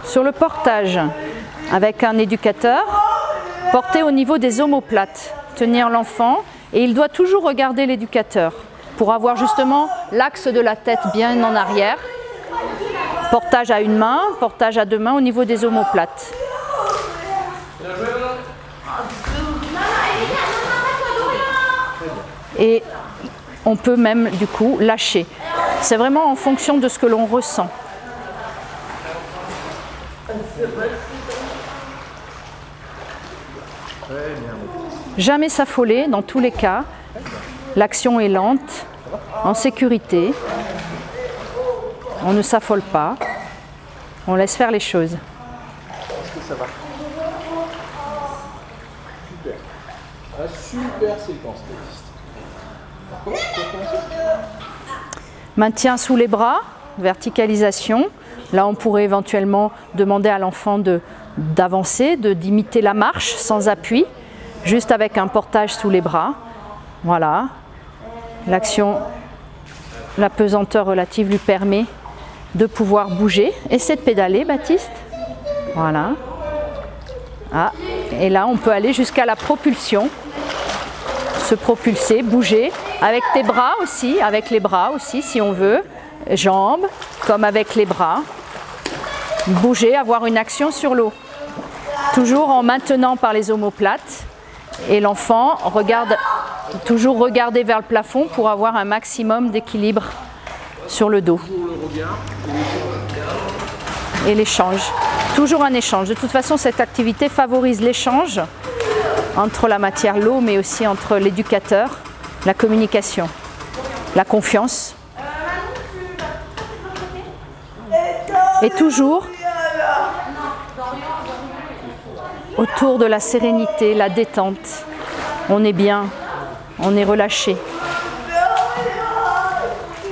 sur le portage avec un éducateur, porter au niveau des omoplates, tenir l'enfant et il doit toujours regarder l'éducateur pour avoir justement l'axe de la tête bien en arrière. Portage à une main, portage à deux mains au niveau des omoplates. Et on peut même du coup lâcher. C'est vraiment en fonction de ce que l'on ressent. Jamais s'affoler dans tous les cas. L'action est lente, en sécurité. On ne s'affole pas. On laisse faire les choses. Est-ce que ça va? Super. Ah, super séquence. Maintien sous les bras, verticalisation. Là, on pourrait éventuellement demander à l'enfant d'avancer, d'imiter la marche sans appui, juste avec un portage sous les bras. Voilà. L'action, la pesanteur relative lui permet de pouvoir bouger. Essaie de pédaler, Baptiste. Voilà. Ah, et là, on peut aller jusqu'à la propulsion. Se propulser, bouger, avec tes bras aussi, avec les bras aussi si on veut, jambes, comme avec les bras. Bouger, avoir une action sur l'eau. Toujours en maintenant par les omoplates. Et l'enfant regarde, toujours regarder vers le plafond pour avoir un maximum d'équilibre sur le dos. Et l'échange. Toujours un échange. De toute façon, cette activité favorise l'échange entre la matière, l'eau, mais aussi entre l'éducateur, la communication, la confiance. Et toujours autour de la sérénité, la détente. On est bien, on est relâché.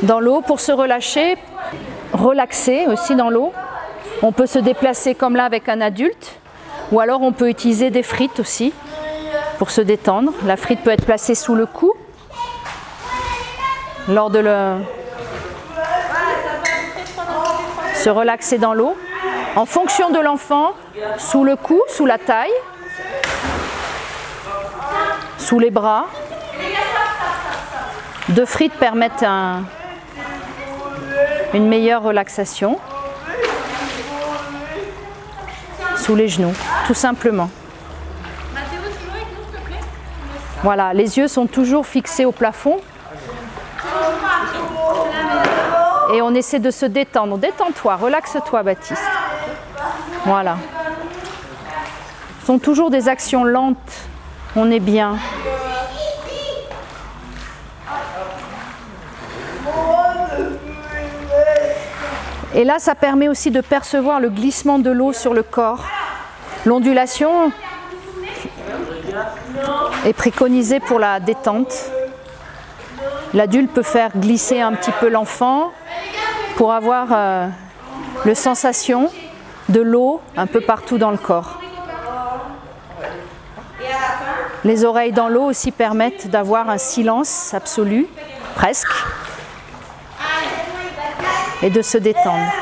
Dans l'eau, pour se relâcher, relaxer aussi dans l'eau, on peut se déplacer comme là avec un adulte, ou alors on peut utiliser des frites aussi. Pour se détendre, la frite peut être placée sous le cou lors de se relaxer dans l'eau. En fonction de l'enfant, sous le cou, sous la taille, sous les bras. Deux frites permettent une meilleure relaxation. Sous les genoux, tout simplement. Voilà, les yeux sont toujours fixés au plafond. Et on essaie de se détendre. Détends-toi, relaxe-toi, Baptiste. Voilà. Ce sont toujours des actions lentes. On est bien. Et là, ça permet aussi de percevoir le glissement de l'eau sur le corps. L'ondulation est préconisée pour la détente. L'adulte peut faire glisser un petit peu l'enfant pour avoir la sensation de l'eau un peu partout dans le corps. Les oreilles dans l'eau aussi permettent d'avoir un silence absolu, presque, et de se détendre.